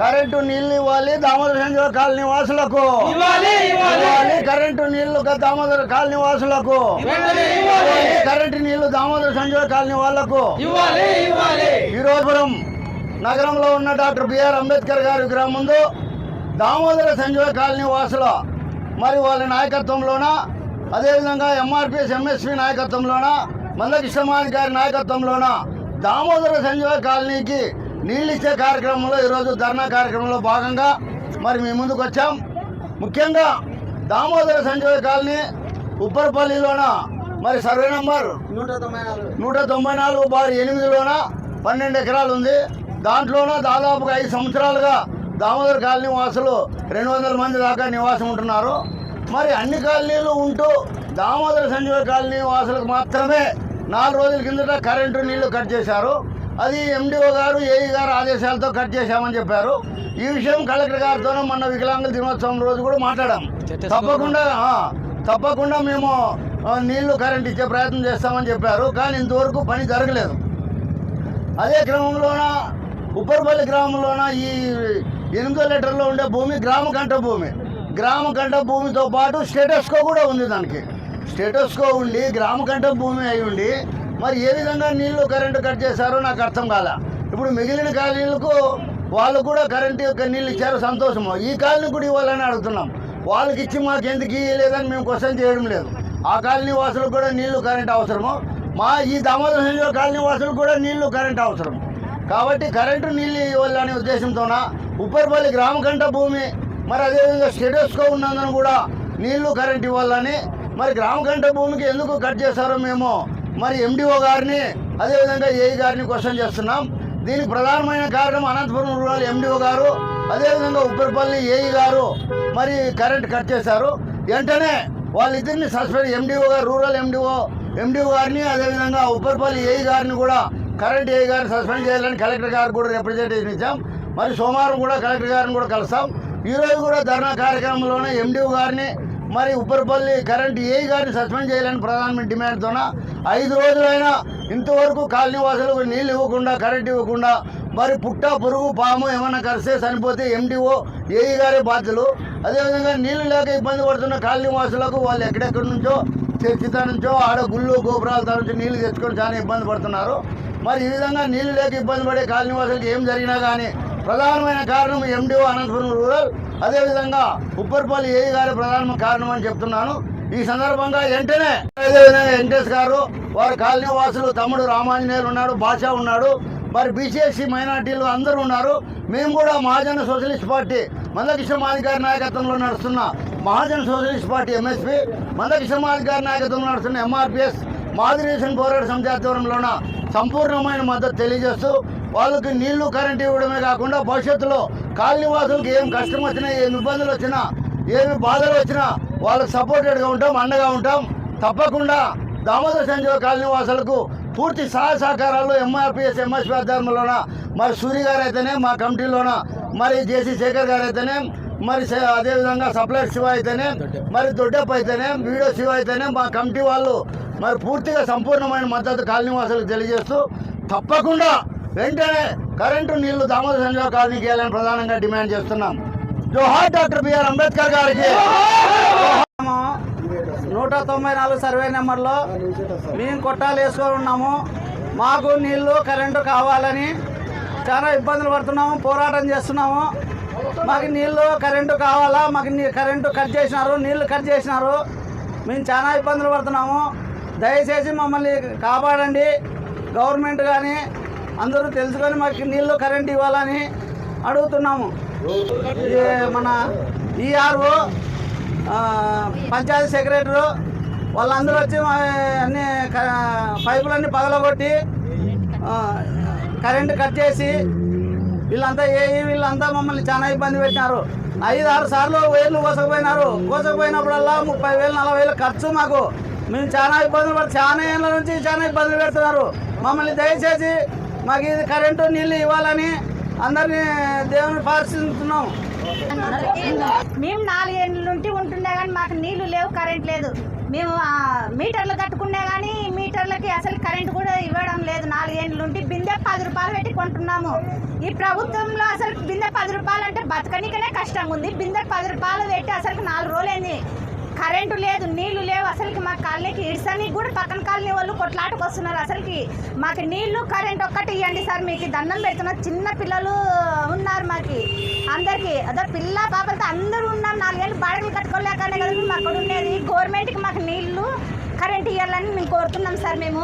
Current నీళ్లు ఇవ్వాలి Damodara Sanjeeva colony వాసులకు. కరెంటు నీళ్లు దామోదర కాలనీ వాసులకు. కరెంటు నీళ్లు దామోదర సంజీవ కాలనీ వాళ్లకు. ఈరోజుపురం నగరంలో ఉన్న డాక్టర్ బిఆర్ అంబేద్కర్ గారి విగ్రహం ముందు దామోదర సంజీవ కాలనీ వాసుల మరి వాళ్ళ నాయకత్వంలోన, అదేవిధంగా ఎంఆర్పిఎస్ ఎంఎస్పి నాయకత్వంలోన, మందకృష్ణమాది గారి నాయకత్వంలోన దామోదర సంజీవ కాలనీకి నీళ్ళు ఇచ్చే కార్యక్రమంలో ఈరోజు ధర్నా కార్యక్రమంలో భాగంగా మరి మేము ముందుకు వచ్చాం. ముఖ్యంగా దామోదర సంజీవ కాలనీ ఉప్పరపల్లిలోన మరి సర్వే నంబర్ 194/8లోన 12 ఎకరాలు ఉంది. దాంట్లోన దాదాపుగా 5 సంవత్సరాలుగా దామోదర కాలనీ వాసులు 200 మంది దాకా నివాసం ఉంటున్నారు. మరి అన్ని కాలనీలు ఉంటూ దామోదర సంజీవ కాలనీ వాసులకు మాత్రమే 4 రోజుల కిందట కరెంటు నీళ్లు కట్ చేశారు. అది ఎండిఓ గారు ఏఈ గారు ఆదేశాలతో కట్ చేశామని చెప్పారు. ఈ విషయం కలెక్టర్ గారితోనూ మొన్న వికలాంగుల దినోత్సవం రోజు కూడా మాట్లాడాం. తప్పకుండా మేము నీళ్లు కరెంట్ ఇచ్చే ప్రయత్నం చేస్తామని చెప్పారు. కానీ ఇంతవరకు పని జరగలేదు. అదే క్రమంలోన ఉప్పరపల్లి గ్రామంలోన ఈ 8 లీటర్లో ఉండే భూమి గ్రామ కంట భూమితో పాటు స్టేటస్కో కూడా ఉంది. దానికి స్టేటస్కో ఉండి గ్రామ కంట భూమి అయి ఉండి మరి ఏ విధంగా నీళ్లు కరెంటు కట్ చేశారో నాకు అర్థం కాలే. ఇప్పుడు మిగిలిన కాలనీలకు వాళ్ళు కూడా కరెంటు యొక్క నీళ్ళు ఇచ్చారు, సంతోషము. ఈ కాలనీ కూడా ఇవ్వాలని అడుగుతున్నాం. వాళ్ళకి ఇచ్చి మాకు ఎందుకు ఇవ్వలేదని మేము క్వశ్చన్ చేయడం లేదు. ఆ కాలనీ వాసులకు కూడా నీళ్లు కరెంట్ అవసరము. ఈ దామోదర సంజీవ కాలనీ వాసులకు కూడా నీళ్లు కరెంట్ అవసరం. కాబట్టి కరెంటు నీళ్ళు ఇవ్వాలనే ఉద్దేశంతోన ఉప్పరపల్లి గ్రామ కంట భూమి మరి అదేవిధంగా స్టేటస్కో ఉన్నందున కూడా నీళ్లు కరెంట్ ఇవ్వాలని మరి గ్రామ కంట భూమికి ఎందుకు కట్ చేశారో మేము మరి ఎండిఓ గారిని అదేవిధంగా ఏఈ గారిని క్వశ్చన్ చేస్తున్నాం. దీనికి ప్రధానమైన కారణం అనంతపురం రూరల్ ఎండిఓ గారు అదేవిధంగా ఉప్పరపల్లి ఏఈ గారు మరి కరెంట్ కట్ చేశారు. వెంటనే వాళ్ళిద్దరిని సస్పెండ్, ఎండిఓ గారు రూరల్ ఎండిఓ గారిని అదేవిధంగా ఉప్పరపల్లి ఏఈ గారిని కూడా కరెంట్ ఏఈ గారిని సస్పెండ్ చేయాలని కలెక్టర్ గారు కూడా రిప్రజెంటేషన్ ఇచ్చాం. మరి సోమవారం కూడా కలెక్టర్ గారిని కూడా కలుస్తాం. ఈరోజు కూడా ధర్నా కార్యక్రమంలోనే ఎండిఓ గారిని మరి ఉప్పరపల్లి కరెంట్ ఏఈ గారిని సస్పెండ్ చేయాలని ప్రధానమైన డిమాండ్తోన 5 రోజులైనా ఇంతవరకు కాలనీ వాసులకు నీళ్ళు ఇవ్వకుండా కరెంట్ ఇవ్వకుండా మరి పుట్ట పురుగు పాము ఏమన్నా కరిస్తే చనిపోతే ఎండిఓ ఏఈ గారే బాధ్యులు. అదేవిధంగా నీళ్లు లేక ఇబ్బంది పడుతున్న కాలనీ వాసులకు వాళ్ళు ఎక్కడెక్కడి నుంచో చర్చిత నుంచో ఆడ గుళ్ళు గోపురాల నుంచి నీళ్లు తెచ్చుకొని చాలా ఇబ్బంది పడుతున్నారు. మరి ఈ విధంగా నీళ్లు లేక ఇబ్బంది పడే కాలనీ వాసులకు ఏం జరిగినా కానీ ప్రధానమైన కారణం ఎండిఓ అనంతపురం రూరల్ అదేవిధంగా ఉప్పరపల్లి ఏఈ గారి ప్రధాన కారణం అని చెప్తున్నాను. ఈ సందర్భంగా వెంటనే అదేవిధంగా వెంకటేష్ గారు వారి కాలనీ వాసులు తమ్ముడు రామాంజనేయులు ఉన్నాడు, భాష ఉన్నాడు, మరి బీసీఎస్సీ మైనార్టీలు అందరూ ఉన్నారు. మేము కూడా మహాజన సోషలిస్ట్ పార్టీ మందకృష్ణమాది గారి నాయకత్వంలో నడుస్తున్న మహాజన సోషలిస్ట్ పార్టీ ఎంఎస్పీ, మందకృష్ణమాది గారి నాయకత్వంలో నడుస్తున్న ఎంఆర్పిఎస్ మాదిరేషన్ పోరాట సమితి ఆధ్వర్యంలోన సంపూర్ణమైన మద్దతు తెలియజేస్తూ వాళ్ళకి నీళ్లు కరెంట్ ఇవ్వడమే కాకుండా భవిష్యత్తులో కాలనీ వాసులకు ఏం కష్టం వచ్చినా, ఏమి ఇబ్బందులు వచ్చినా, ఏమి బాధలు వచ్చినా వాళ్ళకి సపోర్టెడ్గా ఉంటాం, అండగా ఉంటాం. తప్పకుండా దామోదర సంజీవ కాలనీ వాసులకు పూర్తి సహాయ సహకారాలు ఎంఆర్పిఎస్ ఎంఎస్పీ ఆధ్వర్యంలోన మరి సూర్య గారు అయితేనే మా కమిటీలోన మరి జేసీ శేఖర్ గారు అయితేనే మరి అదేవిధంగా సప్లైర్ శివ అయితేనే మరి దొడ్డప్ప అయితేనే వీడియో శివ అయితేనే మా కమిటీ వాళ్ళు మరి పూర్తిగా సంపూర్ణమైన మద్దతు కాలనీ వాసులకు తెలియజేస్తూ తప్పకుండా వెంటనే కరెంటు నీళ్లు దామోదర సంజీవ కాలనీకి వేయాలని ప్రధానంగా డిమాండ్ చేస్తున్నాం. జోహార్ డాక్టర్ బిఆర్ అంబేద్కర్ గారికి. 194 సర్వే నెంబర్లో మేము కొట్టాలు వేసుకొని ఉన్నాము. మాకు నీళ్లు కరెంటు కావాలని చాలా ఇబ్బందులు పడుతున్నాము, పోరాటం చేస్తున్నాము. మాకు నీళ్లు కరెంటు కావాలా, మాకు కరెంటు కట్ చేసినారు, నీళ్లు కట్ చేసినారు. మేము చాలా ఇబ్బందులు పడుతున్నాము. దయచేసి మమ్మల్ని కాపాడండి. గవర్నమెంట్ కానీ అందరూ తెలుసుకొని మాకు నీళ్లు కరెంటు ఇవ్వాలని అడుగుతున్నాము. మన ఈఆర్ఓ పంచాయతీ సెక్రటరీ వాళ్ళందరూ వచ్చి అన్ని పైపులన్నీ పగలగొట్టి కరెంటు కట్ చేసి వీళ్ళంతా మమ్మల్ని చాలా ఇబ్బంది పెట్టినారు. 5-6 సార్లు వేలు కోసకపోయినప్పుడల్లా 30,000 40,000 ఖర్చు మాకు. మేము చాలా ఇబ్బందులు చాలా ఏళ్ళ నుంచి చాలా ఇబ్బందులు పెడుతున్నారు. మమ్మల్ని దయచేసి మాకు ఇది కరెంటు నీళ్ళు ఇవ్వాలని అందరినీ దేవుని ప్రార్థిస్తున్నాము. మేము 4 ఏళ్ళ నుండి ఉంటుండే కానీ మాకు నీళ్లు లేవు, కరెంట్ లేదు. మేము మీటర్లు కట్టుకునే కానీ మీటర్లకి అసలు కరెంట్ కూడా ఇవ్వడం లేదు. 4 ఏళ్ళ నుండి బిందె 10 రూపాయలు పెట్టి కొంటున్నాము. ఈ ప్రభుత్వంలో అసలు బిందె 10 రూపాయలు అంటే బతకనికనే కష్టంగా ఉంది. బిందె 10 రూపాయలు పెట్టి అసలు 4 రోజులైంది. కరెంటు లేదు, నీళ్లు లేవు. అసలుకి మా కాలనీకి ఇడ్సనికి కూడా పక్కన కాలనీ వాళ్ళు కొట్లాటకు వస్తున్నారు. అసలుకి మాకు నీళ్లు కరెంట్ ఒక్కటి ఇవ్వండి సార్, మీకు దండం పెడుతున్నారు. చిన్న పిల్లలు ఉన్నారు మాకు అందరికీ, అదే పిల్ల పాపలతో అందరూ ఉన్నాం. 4 ఏళ్ళు బాడగలు కట్టుకోలేకనే కదా మేము అక్కడ ఉండేది. గవర్నమెంట్కి మాకు నీళ్లు కరెంట్ ఇవ్వాలని మేము కోరుతున్నాం సార్. మేము